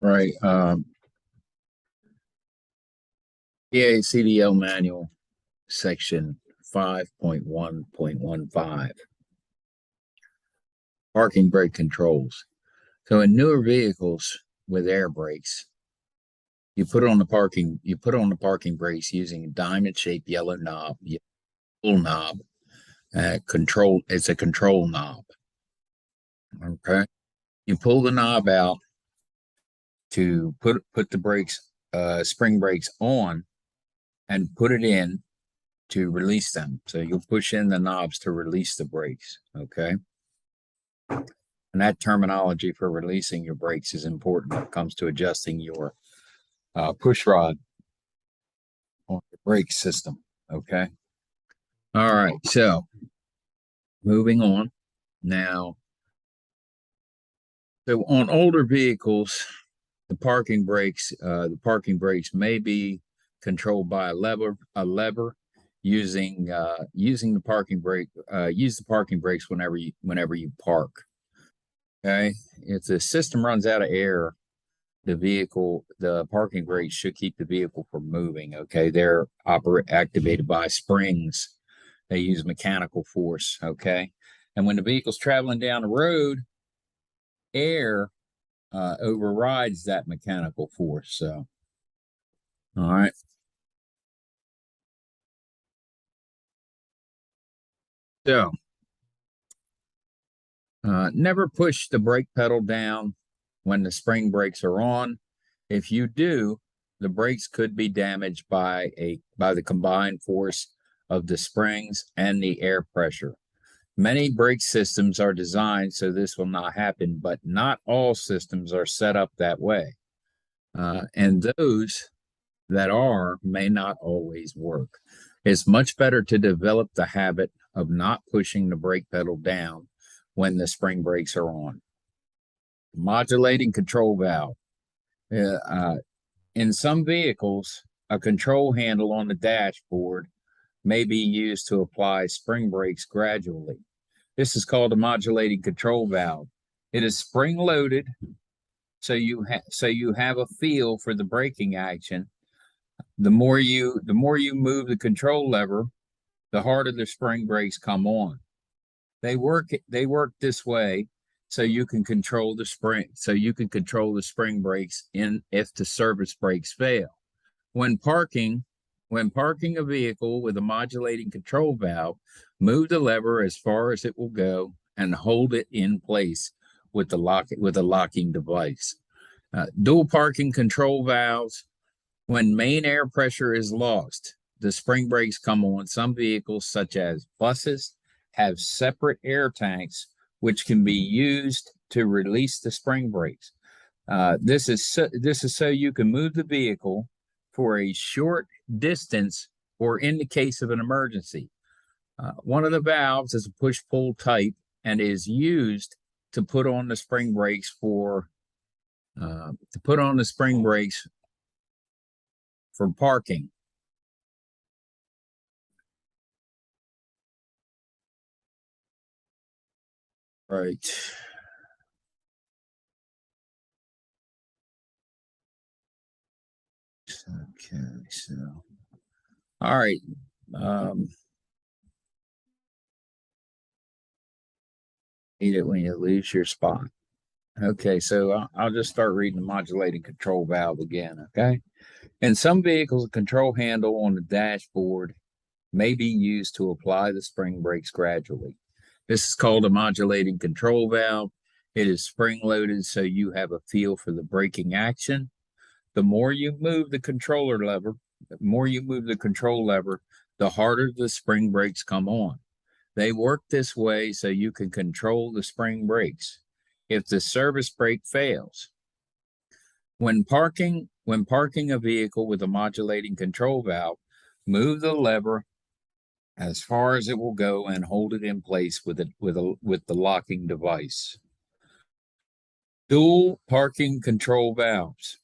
Right. PA CDL manual section 5.1.15 parking brake controls. So in newer vehicles with air brakes, you put on the parking brakes using a diamond shaped yellow knob, full knob, control, it's a control knob. Okay. You pull the knob out to put the brakes, spring brakes on and put it in to release them. So you'll push in the knobs to release the brakes. Okay. And that terminology for releasing your brakes is important when it comes to adjusting your push rod on the brake system. Okay. All right. So moving on now. So on older vehicles, the parking brakes may be controlled by a lever using the parking brake. Use the parking brakes whenever you park. Okay. If the system runs out of air, the parking brakes should keep the vehicle from moving. Okay. They're activated by springs. They use mechanical force. Okay. And when the vehicle's traveling down the road, air overrides that mechanical force. So, all right. So, never push the brake pedal down when the spring brakes are on. If you do, the brakes could be damaged by the combined force of the springs and the air pressure. Many brake systems are designed so this will not happen, but not all systems are set up that way. And those that are may not always work. It's much better to develop the habit of not pushing the brake pedal down when the spring brakes are on. Modulating control valve. Uh, in some vehicles, a control handle on the dashboard may be used to apply spring brakes gradually. This is called a modulating control valve. It is spring loaded, so you have a feel for the braking action. The more you move the control lever, the harder the spring brakes come on. They work this way so you can control the spring brakes in if the service brakes fail. When parking, when parking a vehicle with a modulating control valve, move the lever as far as it will go and hold it in place with a locking device. Dual parking control valves. When main air pressure is lost, the spring brakes come on. Some vehicles, such as buses, have separate air tanks which can be used to release the spring brakes. This is so you can move the vehicle for a short distance or in the case of an emergency. One of the valves is a push-pull type and is used to put on the spring brakes for parking. Right. Okay, so all right. Um, Eat it when you lose your spot. Okay, so I'll just start reading the modulating control valve again. Okay. In some vehicles, a control handle on the dashboard may be used to apply the spring brakes gradually. This is called a modulating control valve. It is spring loaded, so you have a feel for the braking action. The more you move the more you move the control lever, the harder the spring brakes come on. They work this way so you can control the spring brakes. If the service brake fails, when parking a vehicle with a modulating control valve, move the lever as far as it will go and hold it in place with the locking device. Dual parking control valves.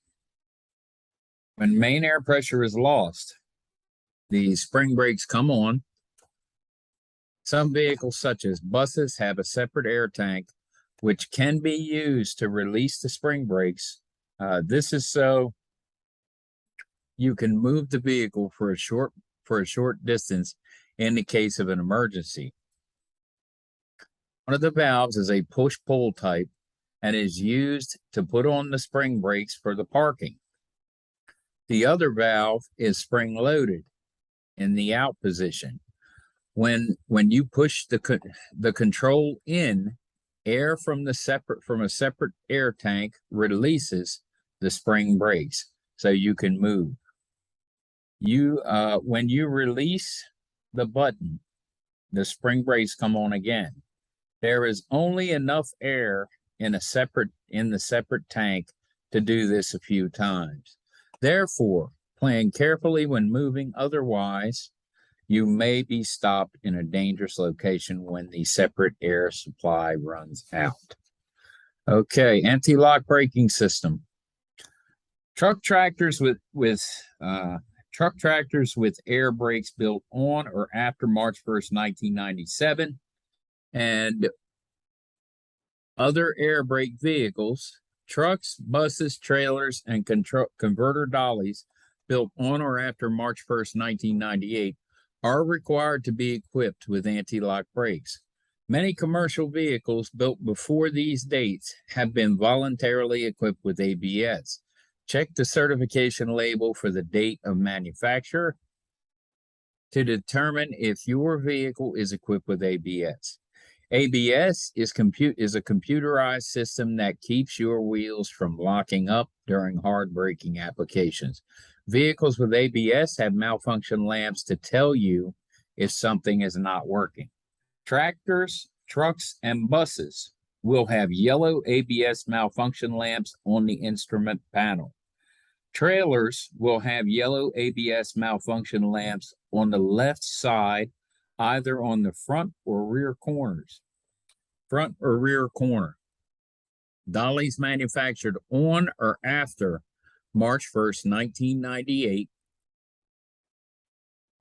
When main air pressure is lost, the spring brakes come on. Some vehicles, such as buses, have a separate air tank which can be used to release the spring brakes This is so you can move the vehicle for a short distance in the case of an emergency. One of the valves is a push-pull type and is used to put on the spring brakes for the parking. The other valve is spring-loaded in the out position. When you push the control in, air from a separate air tank releases the spring brakes so you can move. When you release the button, the spring brakes come on again. There is only enough air in the separate tank to do this a few times. Therefore, plan carefully when moving, otherwise you may be stopped in a dangerous location when the separate air supply runs out. Okay, anti-lock braking system. Truck tractors with air brakes built on or after March 1st, 1997, and other air brake vehicles, trucks, buses, trailers, and converter dollies built on or after March 1st, 1998 are required to be equipped with anti-lock brakes. Many commercial vehicles built before these dates have been voluntarily equipped with ABS. Check the certification label for the date of manufacture to determine if your vehicle is equipped with ABS. ABS is a computerized system that keeps your wheels from locking up during hard braking applications. Vehicles with ABS have malfunction lamps to tell you if something is not working. Tractors, trucks, and buses will have yellow ABS malfunction lamps on the instrument panel. Trailers will have yellow ABS malfunction lamps on the left side, either on the front or rear corner. Dollies manufactured on or after March 1st, 1998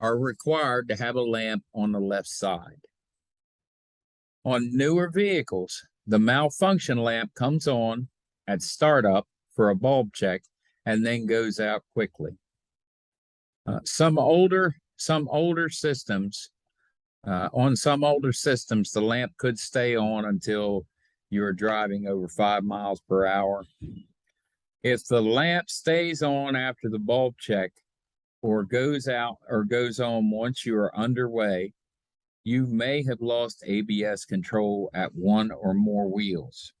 are required to have a lamp on the left side. On newer vehicles, the malfunction lamp comes on at startup for a bulb check and then goes out quickly. Some older systems, the lamp could stay on until you're driving over 5 miles per hour. If the lamp stays on after the bulb check or goes out or goes on once you are underway, you may have lost ABS control at one or more wheels.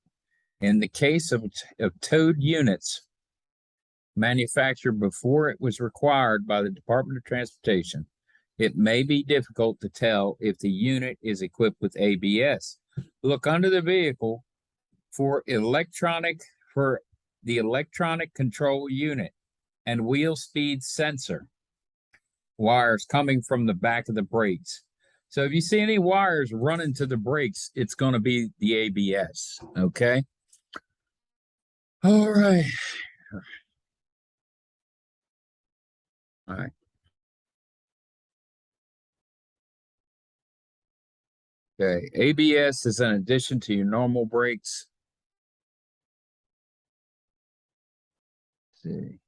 In the case of towed units manufactured before it was required by the Department of Transportation, it may be difficult to tell if the unit is equipped with ABS. Look under the vehicle for the electronic control unit and wheel speed sensor wires coming from the back of the brakes. So if you see any wires running to the brakes, it's going to be the ABS. Okay. All right. All right. Okay. ABS is an addition to your normal brakes. Let's see.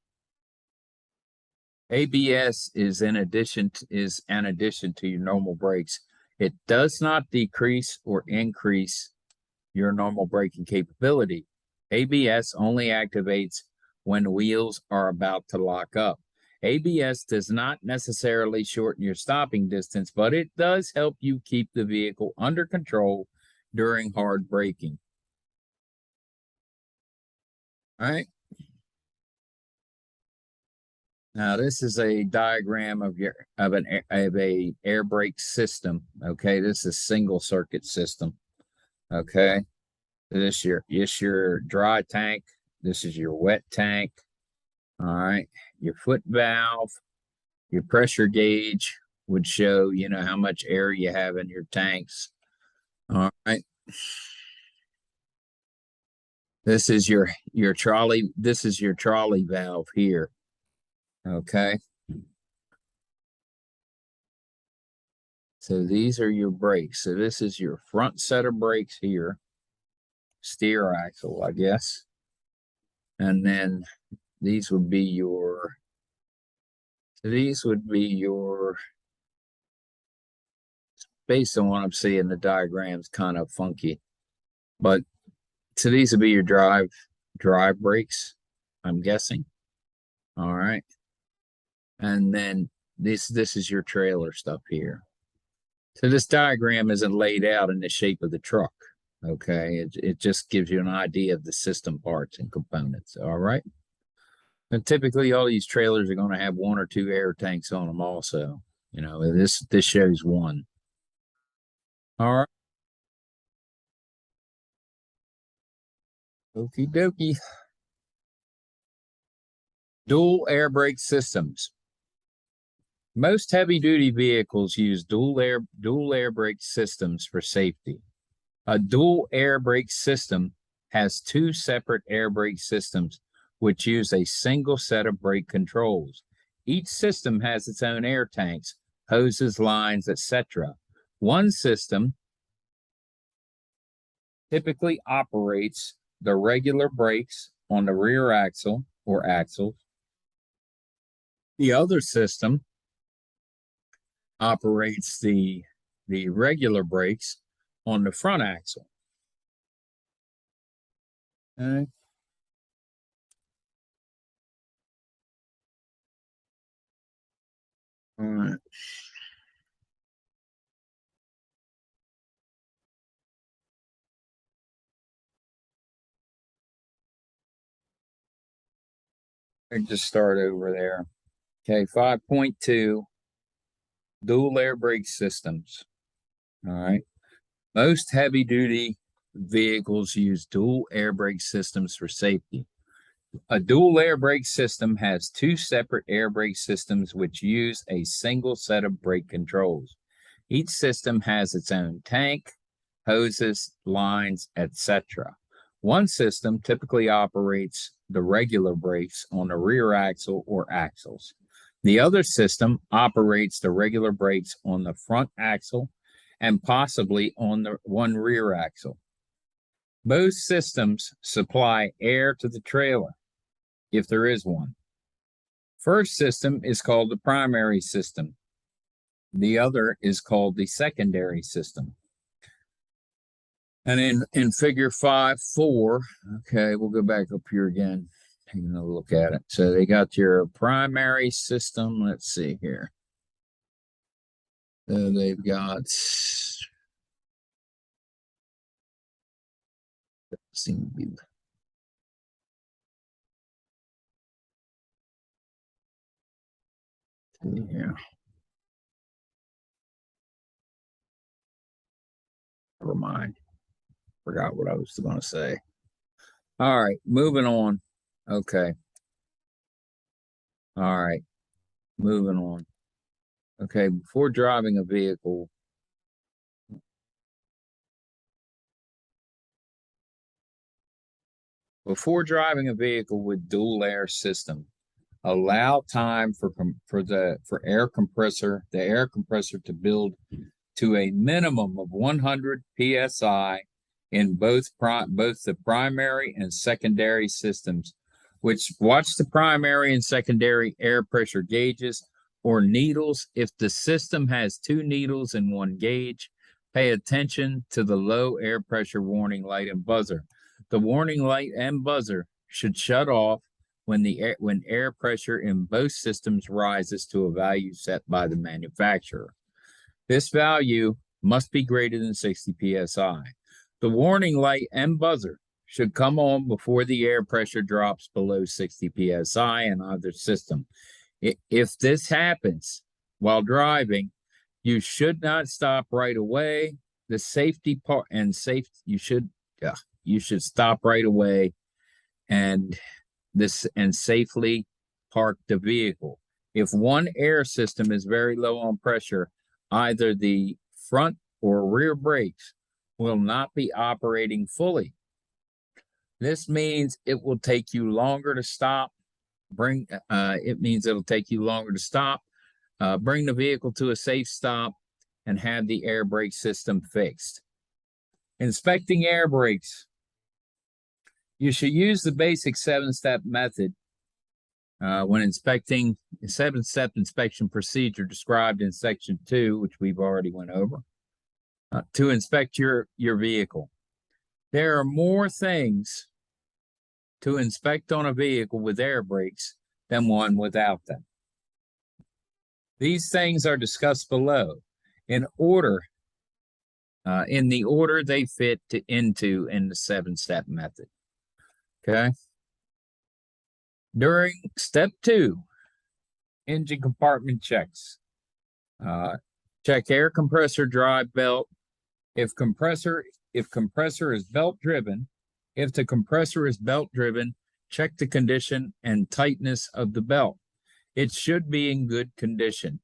ABS is an addition to your normal brakes. It does not decrease or increase your normal braking capability. ABS only activates when wheels are about to lock up. ABS does not necessarily shorten your stopping distance, but it does help you keep the vehicle under control during hard braking. All right. Now this is a diagram of a air brake system. Okay, this is single circuit system. Okay, this is your dry tank. This is your wet tank. All right, your foot valve, your pressure gauge would show how much air you have in your tanks. All right. This is your trolley. This is your trolley valve here. Okay. So these are your brakes. So this is your front set of brakes here. Steer axle, I guess. And then these would be your, based on what I'm seeing, the diagram's kind of funky, but so these would be your drive brakes, I'm guessing. All right. And then this is your trailer stuff here. So this diagram isn't laid out in the shape of the truck. Okay. It just gives you an idea of the system parts and components. All right. And typically all these trailers are going to have one or two air tanks on them also. You know, this shows one. All right. Okie dokie. Dual air brake systems. Most heavy-duty vehicles use dual air brake systems for safety. A dual air brake system has two separate air brake systems which use a single set of brake controls. Each system has its own air tanks, hoses, lines, etc. One system typically operates the regular brakes on the rear axle or axles. The other system operates the regular brakes on the front axle. Okay. All right. I just start over there. Okay, 5.2 dual air brake systems. All right. Most heavy duty vehicles use dual air brake systems for safety. A dual air brake system has two separate air brake systems which use a single set of brake controls. Each system has its own tank, hoses, lines, etc. One system typically operates the regular brakes on the rear axle or axles. The other system operates the regular brakes on the front axle and possibly on the one rear axle. Both systems supply air to the trailer, if there is one. First system is called the primary system. The other is called the secondary system. And in figure 5.4, okay, we'll go back up here again, taking a look at it. So they got your primary system. Let's see here. So they've got, seem to be, yeah. Never mind. Forgot what I was going to say. All right, moving on. Okay. All right, moving on. Okay, before driving a vehicle, with dual air system, allow time for the air compressor to build to a minimum of 100 psi in both the primary and secondary systems. Which, watch the primary and secondary air pressure gauges or needles. If the system has two needles and one gauge, pay attention to the low air pressure warning light and buzzer. The warning light and buzzer should shut off when air pressure in both systems rises to a value set by the manufacturer. This value must be greater than 60 psi. The warning light and buzzer should come on before the air pressure drops below 60 psi in either system. If this happens while driving, you should not stop right away. The safety part and you should stop right away and safely park the vehicle. If one air system is very low on pressure, either the front or rear brakes will not be operating fully. This means it will take you longer to stop. It means it'll take you longer to stop, bring the vehicle to a safe stop, and have the air brake system fixed. Inspecting air brakes. You should use the basic 7-step method when inspecting a 7-step inspection procedure described in section 2, which we've already went over, to inspect your vehicle. There are more things to inspect on a vehicle with air brakes than one without them. These things are discussed below in the order they fit into in the 7-step method. Okay. During step 2, engine compartment checks. Check air compressor drive belt. If the compressor is belt driven, check the condition and tightness of the belt. It should be in good condition.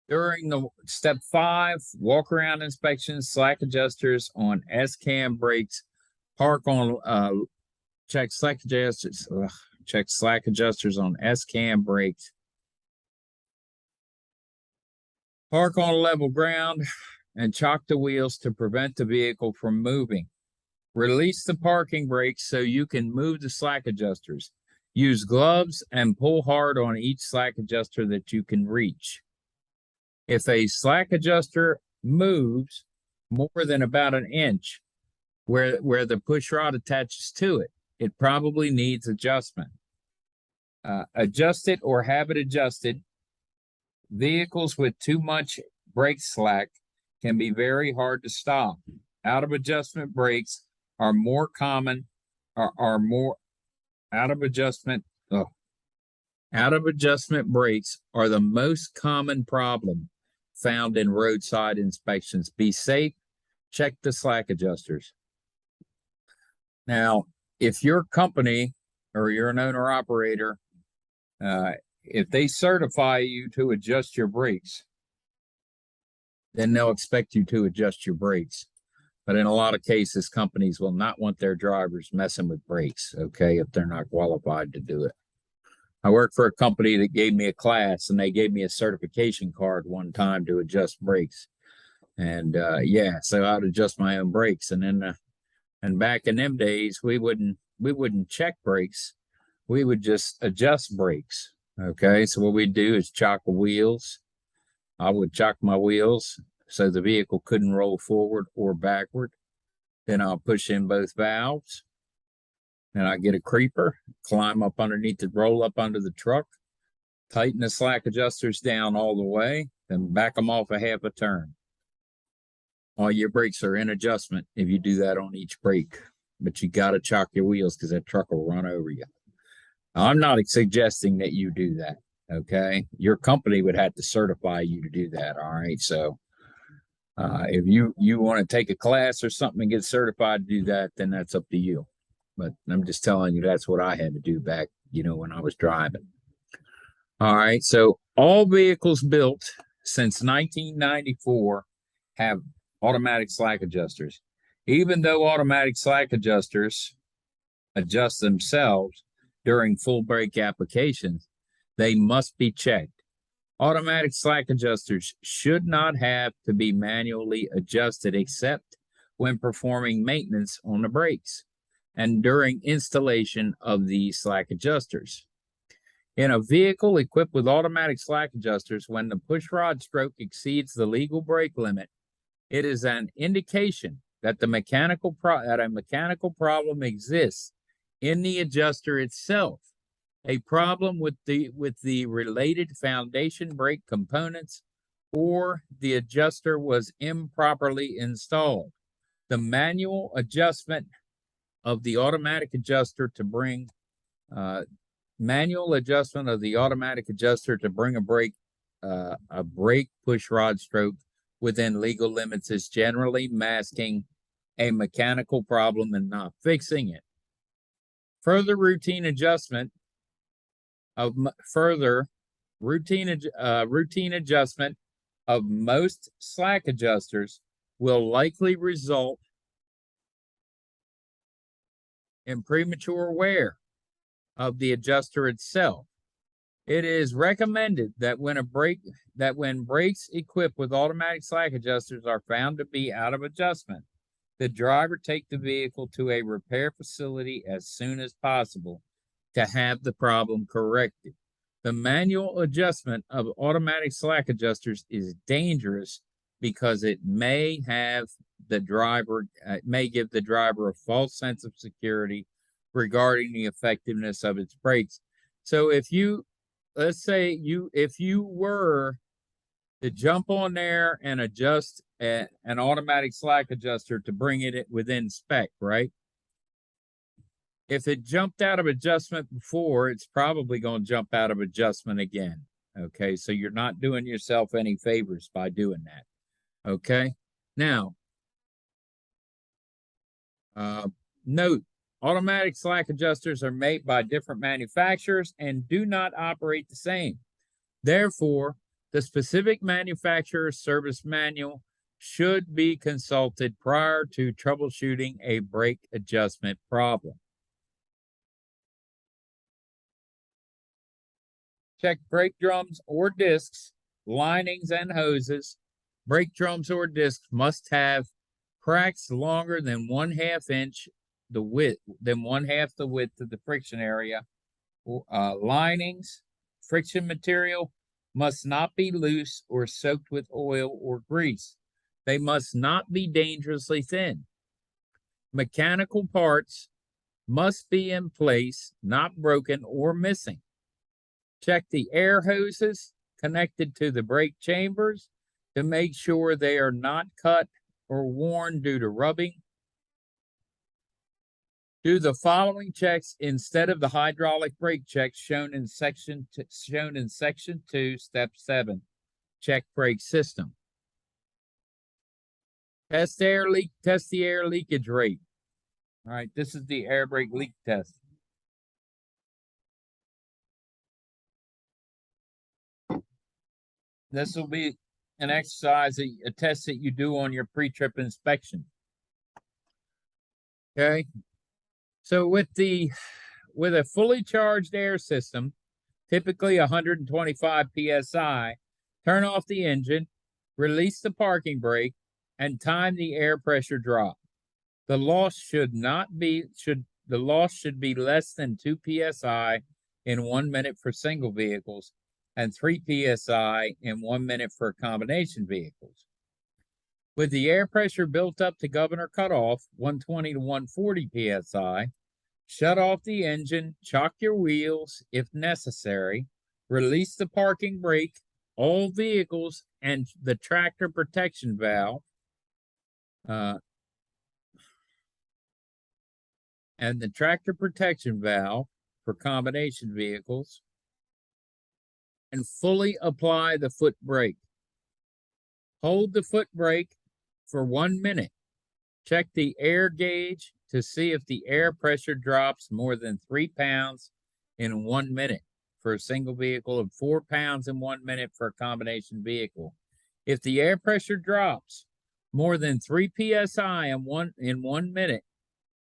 During the step 5, walk around inspections, slack adjusters on S-cam brakes, check slack adjusters on S-cam brakes. Park on level ground and chock the wheels to prevent the vehicle from moving. Release the parking brakes so you can move the slack adjusters. Use gloves and pull hard on each slack adjuster that you can reach. If a slack adjuster moves more than about an inch where the push rod attaches to it, it probably needs adjustment. Adjust it or have it adjusted. Vehicles with too much brake slack can be very hard to stop. Out of adjustment brakes are more common, out of adjustment brakes are the most common problem found in roadside inspections. Be safe, check the slack adjusters. Now, if your company or you're an owner operator, if they certify you to adjust your brakes, then they'll expect you to adjust your brakes. But in a lot of cases, companies will not want their drivers messing with brakes, okay, if they're not qualified to do it. I worked for a company that gave me a class, and they gave me a certification card one time to adjust brakes. And so I'd adjust my own brakes. And then, and back in them days, we wouldn't check brakes. We would just adjust brakes. Okay, so what we'd do is chock the wheels. I would chock my wheels so the vehicle couldn't roll forward or backward. Then I'll push in both valves. And I get a creeper, climb up underneath roll up under the truck, tighten the slack adjusters down all the way, then back them off a half a turn. All your brakes are in adjustment if you do that on each brake, but you got to chock your wheels because that truck will run over you. I'm not suggesting that you do that, okay? Your company would have to certify you to do that, all right? So if you want to take a class or something and get certified to do that, then that's up to you. But I'm just telling you, that's what I had to do back, when I was driving. All right. So all vehicles built since 1994 have automatic slack adjusters. Even though automatic slack adjusters adjust themselves during full brake applications, they must be checked. Automatic slack adjusters should not have to be manually adjusted except when performing maintenance on the brakes and during installation of the slack adjusters. In a vehicle equipped with automatic slack adjusters, when the pushrod stroke exceeds the legal brake limit, it is an indication that a mechanical problem exists in the adjuster itself, a problem with the related foundation brake components, or the adjuster was improperly installed. The manual adjustment of the automatic adjuster to bring a brake push rod stroke within legal limits is generally masking a mechanical problem and not fixing it. Further routine adjustment of most slack adjusters will likely result in premature wear of the adjuster itself. It is recommended that when brakes equipped with automatic slack adjusters are found to be out of adjustment, the driver take the vehicle to a repair facility as soon as possible to have the problem corrected. The manual adjustment of automatic slack adjusters is dangerous because it may give the driver a false sense of security regarding the effectiveness of its brakes. So let's say if you were to jump on there and adjust an automatic slack adjuster to bring it within spec, right? If it jumped out of adjustment before, it's probably going to jump out of adjustment again. Okay, so you're not doing yourself any favors by doing that. Okay, now, note, automatic slack adjusters are made by different manufacturers and do not operate the same. Therefore, the specific manufacturer's service manual should be consulted prior to troubleshooting a brake adjustment problem. Check brake drums or discs, linings, and hoses. Brake drums or discs must have cracks longer than 1/2 inch the width of the friction area. Linings, friction material must not be loose or soaked with oil or grease. They must not be dangerously thin. Mechanical parts must be in place, not broken or missing. Check the air hoses connected to the brake chambers to make sure they are not cut or worn due to rubbing. Do the following checks instead of the hydraulic brake checks shown in section 2, step 7. Check brake system. Test the air leakage rate. All right, this is the air brake leak test. This will be an exercise, a test that you do on your pre-trip inspection. Okay. So with a fully charged air system, typically 125 psi, turn off the engine, release the parking brake, and time the air pressure drop. The loss should be less than 2 psi in 1 minute for single vehicles and 3 psi in 1 minute for combination vehicles. With the air pressure built up to governor cutoff, 120 to 140 psi, shut off the engine, chock your wheels if necessary, release the parking brake, all vehicles, and the tractor protection valve. For combination vehicles, and fully apply the foot brake. Hold the foot brake for 1 minute. Check the air gauge to see if the air pressure drops more than 3 pounds in 1 minute for a single vehicle and 4 pounds in 1 minute for a combination vehicle. If the air pressure drops more than 3 psi in 1 minute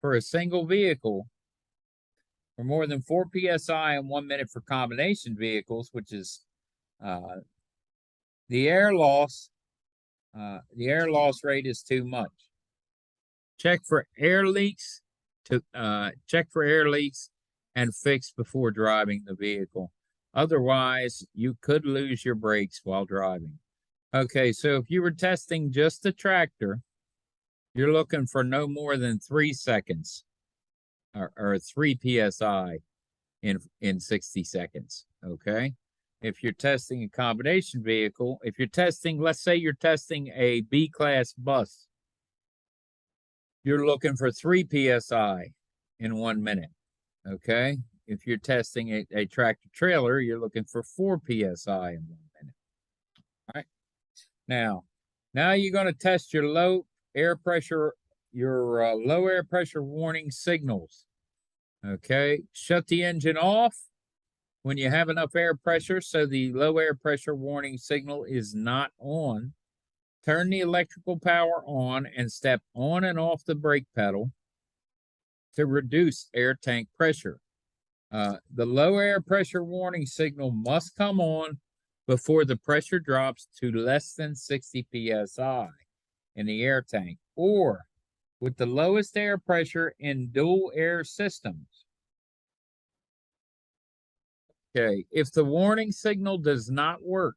for a single vehicle, or more than 4 psi in 1 minute for combination vehicles, which is the air loss rate is too much. Check for air leaks and fix before driving the vehicle. Otherwise, you could lose your brakes while driving. Okay, so if you were testing just the tractor, you're looking for no more than 3 seconds or 3 psi in 60 seconds. Okay. If you're testing a combination vehicle, let's say you're testing a B-class bus, you're looking for 3 psi in 1 minute. Okay. If you're testing a tractor trailer, you're looking for 4 psi in 1 minute. All right. Now you're going to test your low air pressure warning signals. Okay, shut the engine off when you have enough air pressure so the low air pressure warning signal is not on. Turn the electrical power on and step on and off the brake pedal to reduce air tank pressure. The low air pressure warning signal must come on before the pressure drops to less than 60 psi in the air tank, or with the lowest air pressure in dual air systems. Okay, if the warning signal does not work,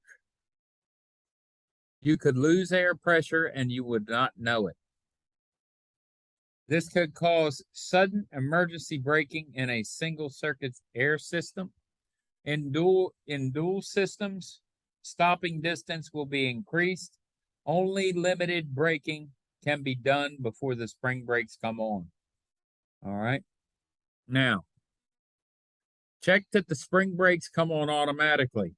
you could lose air pressure and you would not know it. This could cause sudden emergency braking in a single circuit air system. In dual systems, stopping distance will be increased. Only limited braking can be done before the spring brakes come on. All right. Now, check that the spring brakes come on automatically.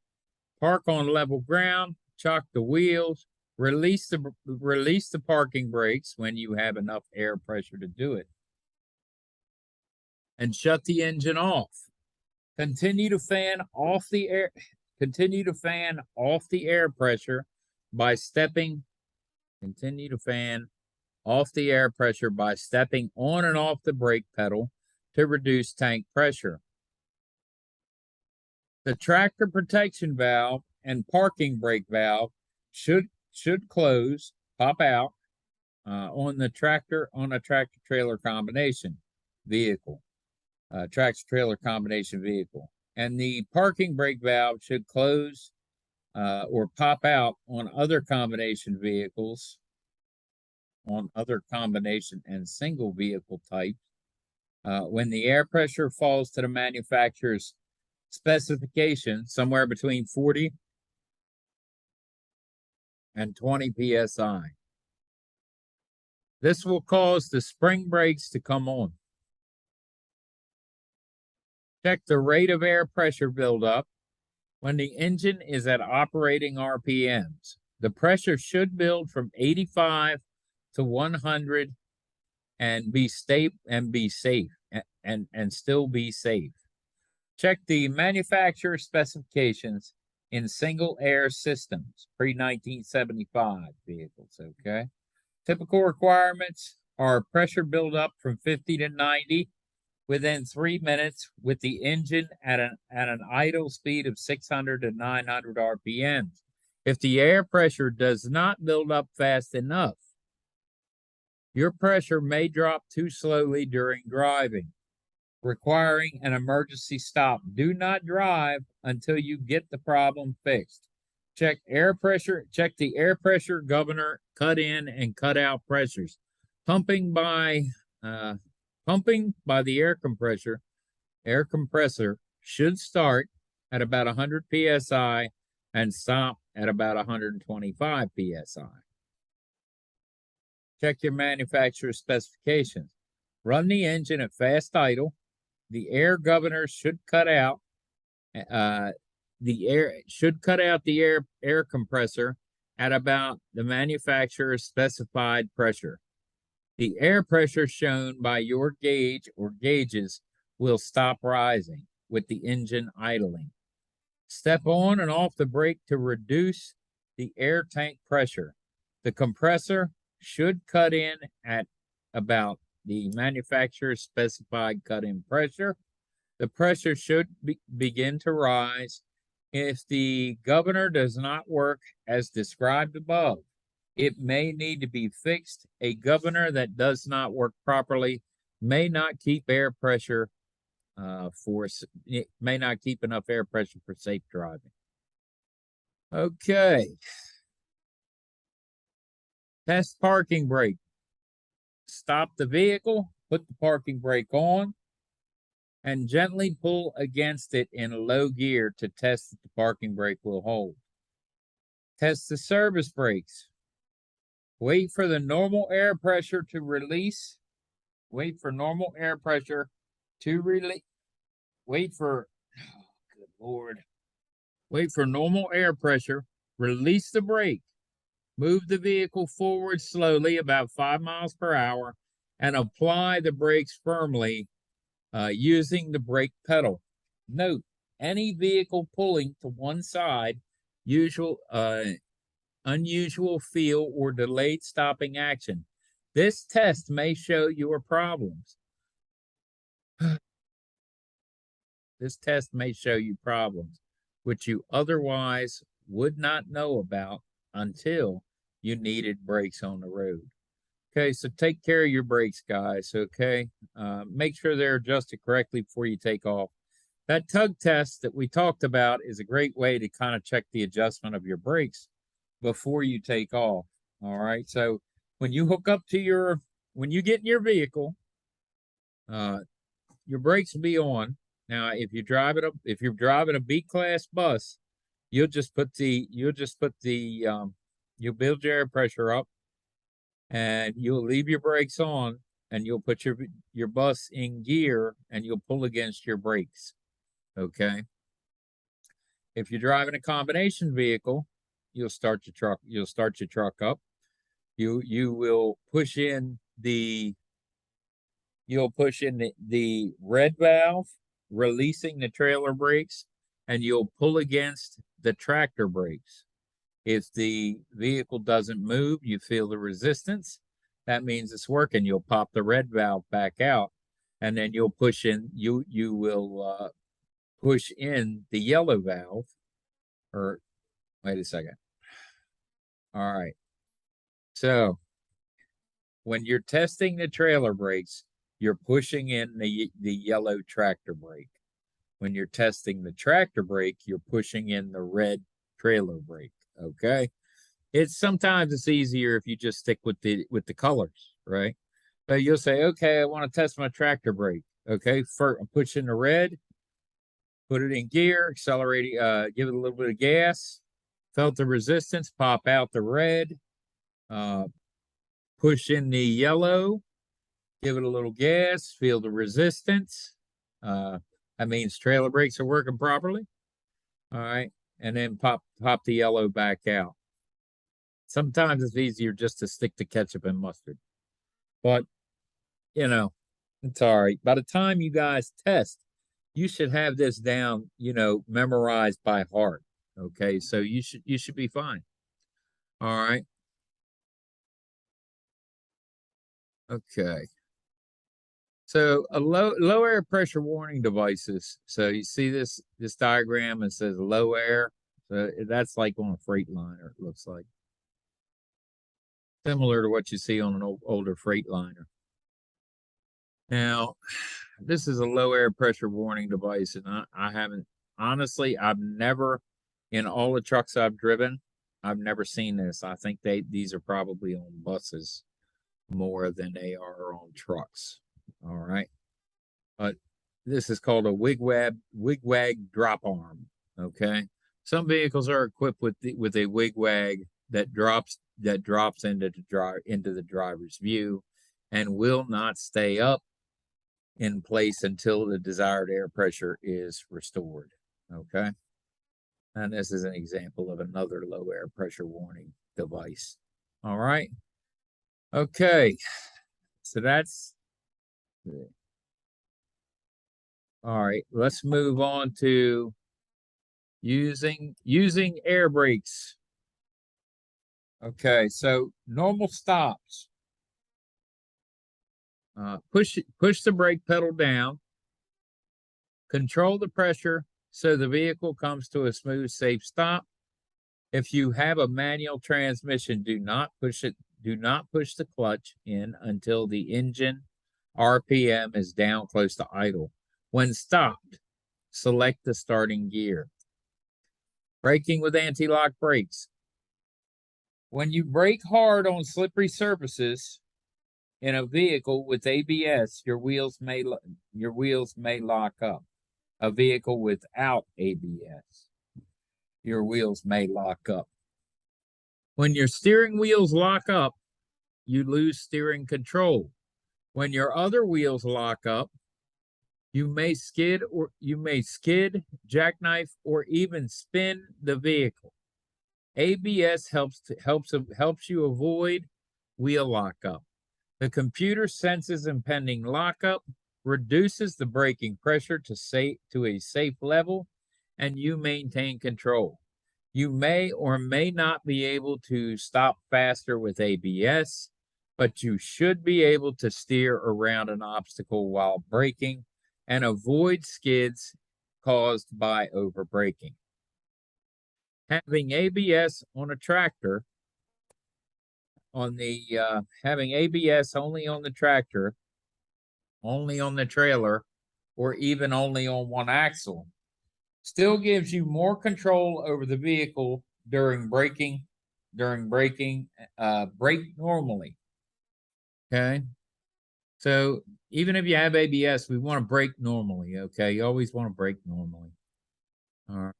Park on level ground, chock the wheels, release the parking brakes when you have enough air pressure to do it, and shut the engine off. Continue to fan off the air pressure by stepping on and off the brake pedal to reduce tank pressure. The tractor protection valve and parking brake valve should pop out on a tractor trailer combination vehicle. And the parking brake valve should close or pop out on other combination vehicles, on other combination and single vehicle types, when the air pressure falls to the manufacturer's specification, somewhere between 40 and 20 psi. This will cause the spring brakes to come on. Check the rate of air pressure buildup when the engine is at operating RPMs. The pressure should build from 85 to 100 and be safe and still be safe. Check the manufacturer specifications in single air systems, pre-1975 vehicles, okay? Typical requirements are pressure buildup from 50 to 90 within 3 minutes with the engine at an idle speed of 600 to 900 RPMs. If the air pressure does not build up fast enough, your pressure may drop too slowly during driving, requiring an emergency stop. Do not drive until you get the problem fixed. Check the air pressure governor, cut in and cut out pressures. Pumping by the air compressor should start at about 100 psi and stop at about 125 psi. Check your manufacturer specifications. Run the engine at fast idle. The air governor should cut out the air compressor at about the manufacturer's specified pressure. The air pressure shown by your gauge or gauges will stop rising with the engine idling. Step on and off the brake to reduce the air tank pressure. The compressor should cut in at about the manufacturer's specified cut-in pressure. The pressure should begin to rise. If the governor does not work as described above, it may need to be fixed. A governor that does not work properly may not keep enough air pressure for safe driving. Okay. Test parking brake. Stop the vehicle, put the parking brake on, and gently pull against it in low gear to test that the parking brake will hold. Test the service brakes. Wait for the normal air pressure to release. Wait for normal air pressure to release. Wait for normal air pressure. Release the brake. Move the vehicle forward slowly, about 5 miles per hour, and apply the brakes firmly using the brake pedal. Note, any vehicle pulling to one side, unusual feel or delayed stopping action. This test may show your problems. This test may show you problems which you otherwise would not know about until you needed brakes on the road. Okay, so take care of your brakes, guys. Okay, make sure they're adjusted correctly before you take off. That tug test that we talked about is a great way to kind of check the adjustment of your brakes before you take off. All right, so when you hook up to when you get in your vehicle, your brakes will be on. Now, if you're driving a B-class bus, you'll build your air pressure up, and you'll leave your brakes on, and you'll put your bus in gear, and you'll pull against your brakes. Okay. If you're driving a combination vehicle, you'll start your truck up. You will push in the red valve, releasing the trailer brakes, and you'll pull against the tractor brakes. If the vehicle doesn't move, you feel the resistance. That means it's working. You'll pop the red valve back out, and then you'll push in. You will push in the yellow valve. Or wait a second. All right. So when you're testing the trailer brakes, you're pushing in the yellow tractor brake. When you're testing the tractor brake, you're pushing in the red trailer brake. Okay. Sometimes it's easier if you just stick with the colors, right? But you'll say, okay, I want to test my tractor brake. Okay, first I'm pushing the red, put it in gear, accelerate, give it a little bit of gas, felt the resistance, pop out the red, push in the yellow, give it a little gas, feel the resistance. That means trailer brakes are working properly. All right, and then pop the yellow back out. Sometimes it's easier just to stick to ketchup and mustard, but it's all right. By the time you guys test, you should have this down, memorized by heart. Okay, so you should be fine. All right. Okay. So a low air pressure warning devices. So you see this diagram, it says low air. So that's like on a Freightliner, it looks like. Similar to what you see on an older Freightliner. Now, this is a low air pressure warning device, and I haven't, honestly, I've never, in all the trucks I've driven, I've never seen this. I think these are probably on buses more than they are on trucks. All right. But this is called a wigwag drop arm. Okay. Some vehicles are equipped with a wigwag that drops into the driver's view and will not stay up in place until the desired air pressure is restored. Okay. And this is an example of another low air pressure warning device. All right. Okay. So that's all right. Let's move on to using air brakes. Okay, so normal stops. Push the brake pedal down. Control the pressure so the vehicle comes to a smooth, safe stop. If you have a manual transmission, do not push the clutch in until the engine RPM is down close to idle. When stopped, select the starting gear. Braking with anti-lock brakes. When you brake hard on slippery surfaces in a vehicle with ABS, your wheels may lock up. A vehicle without ABS, your wheels may lock up. When your steering wheels lock up, you lose steering control. When your other wheels lock up, you may skid, jackknife, or even spin the vehicle. ABS helps you avoid wheel lockup. The computer senses impending lockup, reduces the braking pressure to a safe level, and you maintain control. You may or may not be able to stop faster with ABS, but you should be able to steer around an obstacle while braking and avoid skids caused by overbraking. Having ABS on a tractor, having ABS only on the tractor, only on the trailer, or even only on one axle, still gives you more control over the vehicle during braking. Brake normally. Okay. So even if you have ABS, we want to brake normally. Okay. You always want to brake normally. All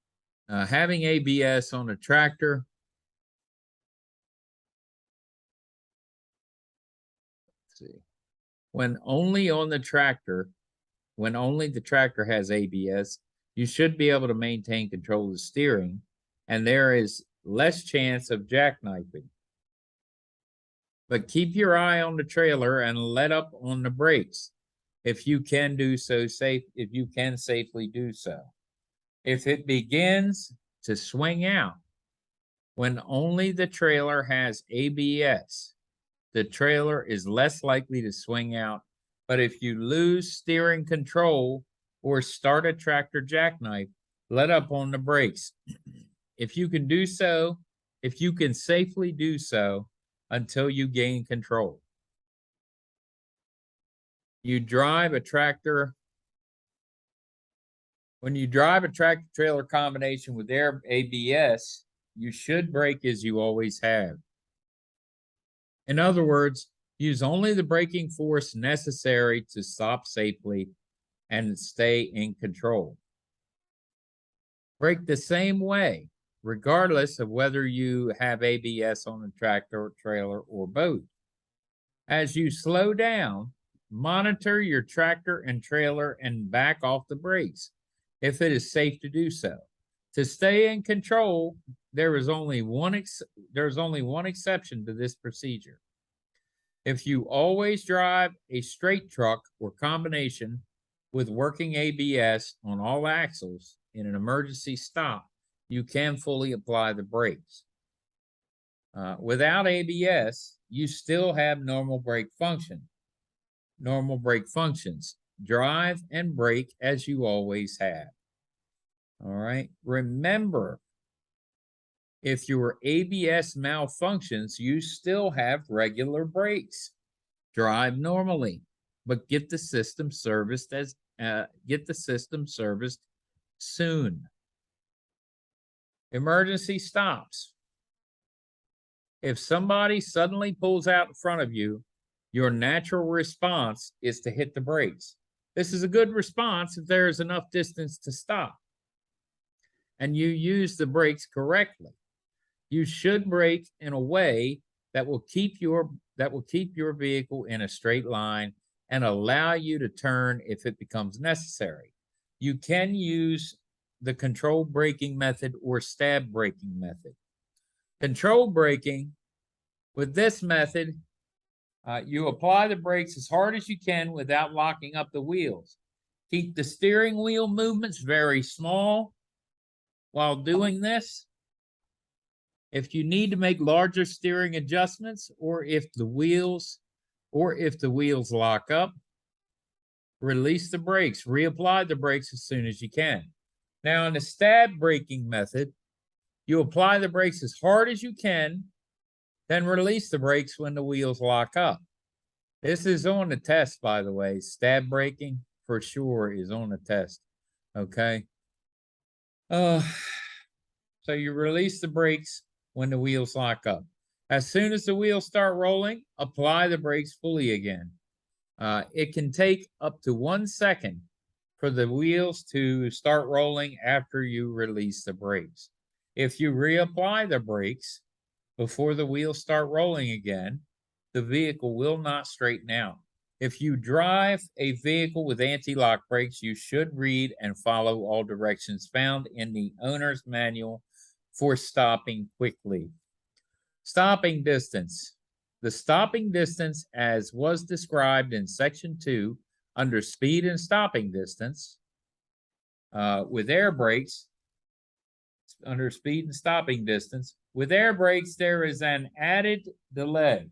right. Having ABS on a tractor. Let's see. When only the tractor has ABS, you should be able to maintain control of the steering, and there is less chance of jackknifing. But keep your eye on the trailer and let up on the brakes if you can safely do so. If it begins to swing out when only the trailer has ABS, the trailer is less likely to swing out. But if you lose steering control or start a tractor jackknife, let up on the brakes. If you can safely do so until you gain control. When you drive a tractor trailer combination with ABS, you should brake as you always have. In other words, use only the braking force necessary to stop safely and stay in control. Brake the same way, regardless of whether you have ABS on the tractor, trailer, or both. As you slow down, monitor your tractor and trailer and back off the brakes if it is safe to do so. To stay in control, there's only one exception to this procedure. If you always drive a straight truck or combination with working ABS on all axles in an emergency stop, you can fully apply the brakes. Without ABS, you still have normal brake functions. Drive and brake as you always have. All right. Remember, if your ABS malfunctions, you still have regular brakes. Drive normally, but get the system serviced soon. Emergency stops. If somebody suddenly pulls out in front of you, your natural response is to hit the brakes. This is a good response if there is enough distance to stop and you use the brakes correctly. You should brake in a way that will keep your vehicle in a straight line and allow you to turn if it becomes necessary. You can use the controlled braking method or stab braking method. Controlled braking, with this method, you apply the brakes as hard as you can without locking up the wheels. Keep the steering wheel movements very small while doing this. If you need to make larger steering adjustments, or if the wheels lock up, release the brakes. Reapply the brakes as soon as you can. Now, in the stab braking method, you apply the brakes as hard as you can, then release the brakes when the wheels lock up. This is on the test, by the way. Stab braking for sure is on the test. Okay. So you release the brakes when the wheels lock up. As soon as the wheels start rolling, apply the brakes fully again. It can take up to 1 second for the wheels to start rolling after you release the brakes. If you reapply the brakes before the wheels start rolling again, the vehicle will not straighten out. If you drive a vehicle with anti-lock brakes, you should read and follow all directions found in the owner's manual for stopping quickly. Stopping distance. The stopping distance, as was described in section 2 under speed and stopping distance, with air brakes, under speed and stopping distance, with air brakes, there is an added delay.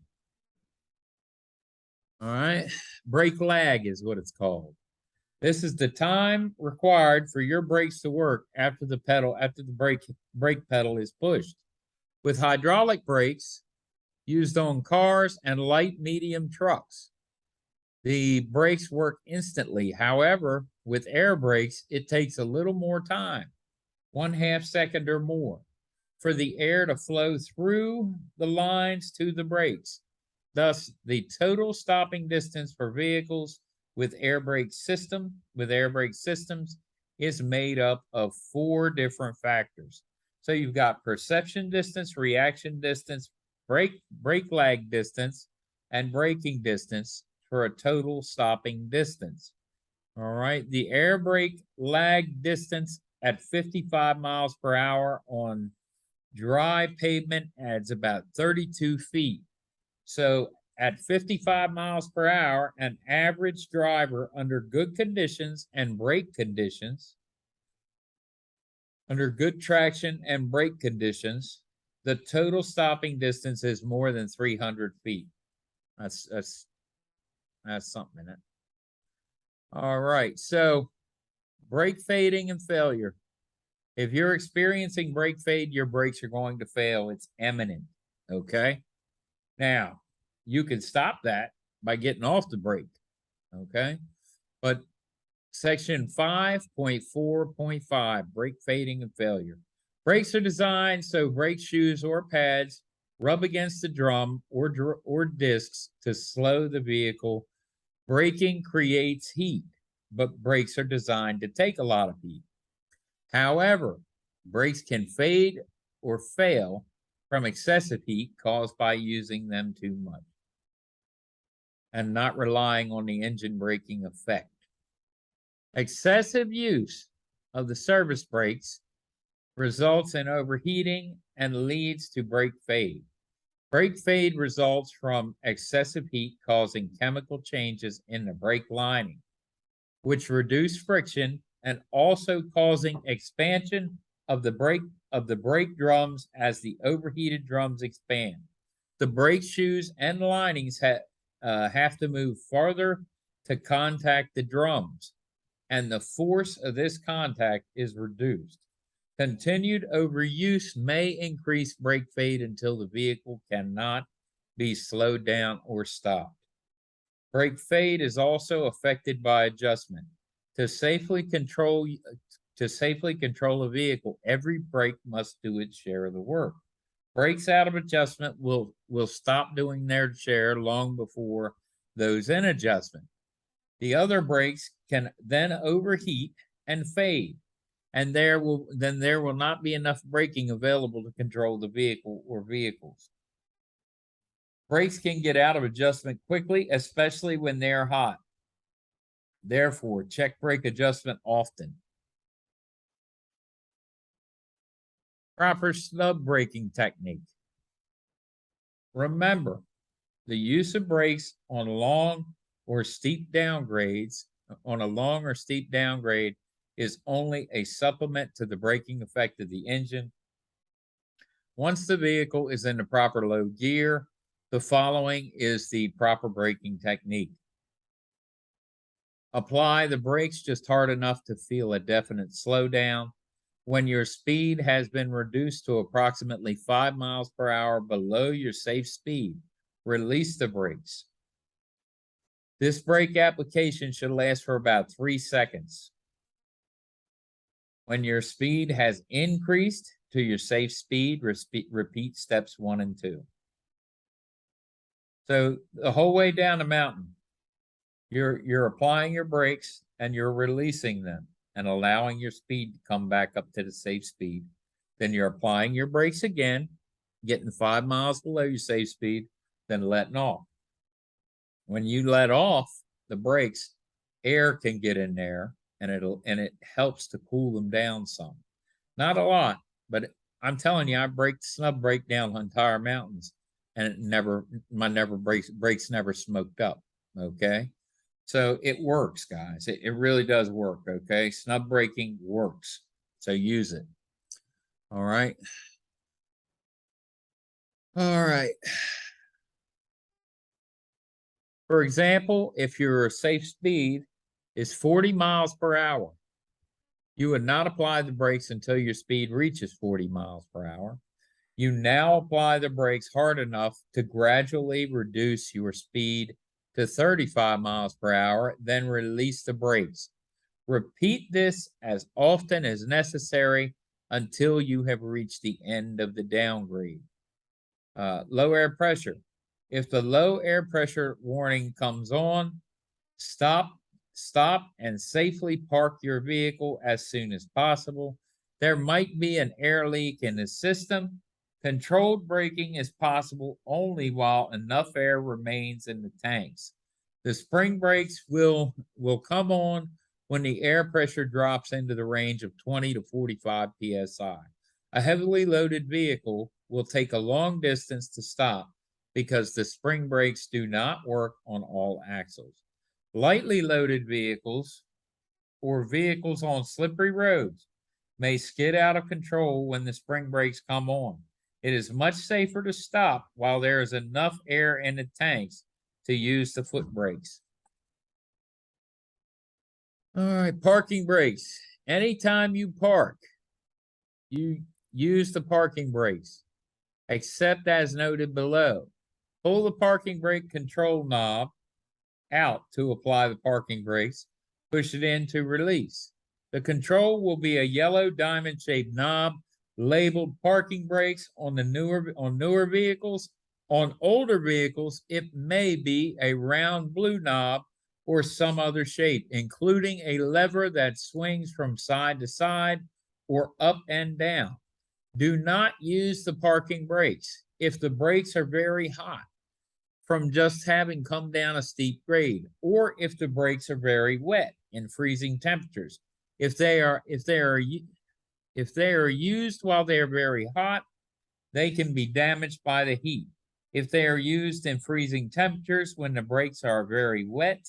All right. Brake lag is what it's called. This is the time required for your brakes to work after the brake pedal is pushed. With hydraulic brakes used on cars and light medium trucks, the brakes work instantly. However, with air brakes, it takes a little more time, 1/2 second or more, for the air to flow through the lines to the brakes. Thus, the total stopping distance for vehicles with air brake systems is made up of 4 different factors. So you've got perception distance, reaction distance, brake lag distance, and braking distance for a total stopping distance. All right, the air brake lag distance at 55 miles per hour on dry pavement adds about 32 feet. So at 55 miles per hour, an average driver under good conditions and brake conditions, under good traction and brake conditions, the total stopping distance is more than 300 feet. That's something in it. All right, so brake fading and failure. If you're experiencing brake fade, your brakes are going to fail. It's imminent. Okay. Now, you can stop that by getting off the brake. Okay. But section 5.4.5, brake fading and failure. Brakes are designed so brake shoes or pads rub against the drum or discs to slow the vehicle. Braking creates heat, but brakes are designed to take a lot of heat. However, brakes can fade or fail from excessive heat caused by using them too much and not relying on the engine braking effect. Excessive use of the service brakes results in overheating and leads to brake fade. Brake fade results from excessive heat causing chemical changes in the brake lining, which reduce friction and also causing expansion of the brake drums as the overheated drums expand. The brake shoes and linings have to move farther to contact the drums, and the force of this contact is reduced. Continued overuse may increase brake fade until the vehicle cannot be slowed down or stopped. Brake fade is also affected by adjustment. To safely control a vehicle, every brake must do its share of the work. Brakes out of adjustment will stop doing their share long before those in adjustment. The other brakes can then overheat and fade, and there will not be enough braking available to control the vehicle or vehicles. Brakes can get out of adjustment quickly, especially when they're hot. Therefore, check brake adjustment often. Proper snub braking technique. Remember, the use of brakes on a long or steep downgrade is only a supplement to the braking effect of the engine. Once the vehicle is in the proper low gear, the following is the proper braking technique. Apply the brakes just hard enough to feel a definite slowdown. When your speed has been reduced to approximately 5 miles per hour below your safe speed, release the brakes. This brake application should last for about 3 seconds. When your speed has increased to your safe speed, repeat steps 1 and 2. So the whole way down the mountain, you're applying your brakes and you're releasing them and allowing your speed to come back up to the safe speed. Then you're applying your brakes again, getting 5 miles below your safe speed, then letting off. When you let off the brakes, air can get in there and it helps to cool them down some. Not a lot, but I'm telling you, I snub brake down entire mountains and my brakes never smoked up. Okay. So it works, guys. It really does work. Okay. Snub braking works. So use it. All right. All right. For example, if your safe speed is 40 miles per hour. You would not apply the brakes until your speed reaches 40 miles per hour. You now apply the brakes hard enough to gradually reduce your speed to 35 miles per hour, then release the brakes. Repeat this as often as necessary until you have reached the end of the downgrade. Low air pressure. If the low air pressure warning comes on, stop and safely park your vehicle as soon as possible. There might be an air leak in the system. Controlled braking is possible only while enough air remains in the tanks. The spring brakes will come on when the air pressure drops into the range of 20 to 45 psi. A heavily loaded vehicle will take a long distance to stop because the spring brakes do not work on all axles. Lightly loaded vehicles or vehicles on slippery roads may skid out of control when the spring brakes come on. It is much safer to stop while there is enough air in the tanks to use the foot brakes. All right, parking brakes. Anytime you park, you use the parking brakes, except as noted below. Pull the parking brake control knob out to apply the parking brakes. Push it in to release. The control will be a yellow diamond-shaped knob labeled parking brakes on newer vehicles. On older vehicles, it may be a round blue knob or some other shape, including a lever that swings from side to side or up and down. Do not use the parking brakes if the brakes are very hot from just having come down a steep grade, or if the brakes are very wet in freezing temperatures. If they are used while they are very hot, they can be damaged by the heat. If they are used in freezing temperatures when the brakes are very wet,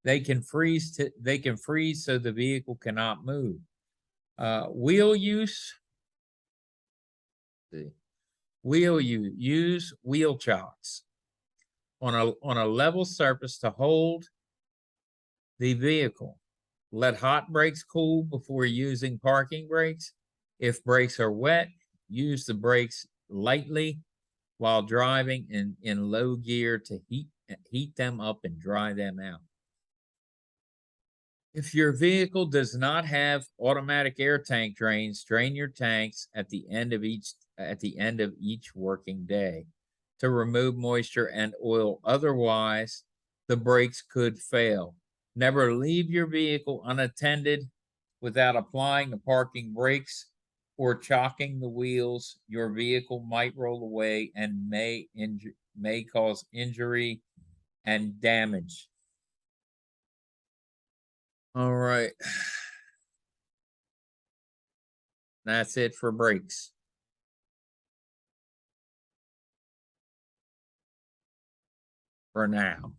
they can freeze so the vehicle cannot move. Wheel use. Use wheel chocks on a level surface to hold the vehicle. Let hot brakes cool before using parking brakes. If brakes are wet, use the brakes lightly while driving in low gear to heat them up and dry them out. If your vehicle does not have automatic air tank drains, drain your tanks at the end of each working day to remove moisture and oil. Otherwise, the brakes could fail. Never leave your vehicle unattended without applying the parking brakes or chocking the wheels. Your vehicle might roll away and may cause injury and damage. All right. That's it for brakes. For now.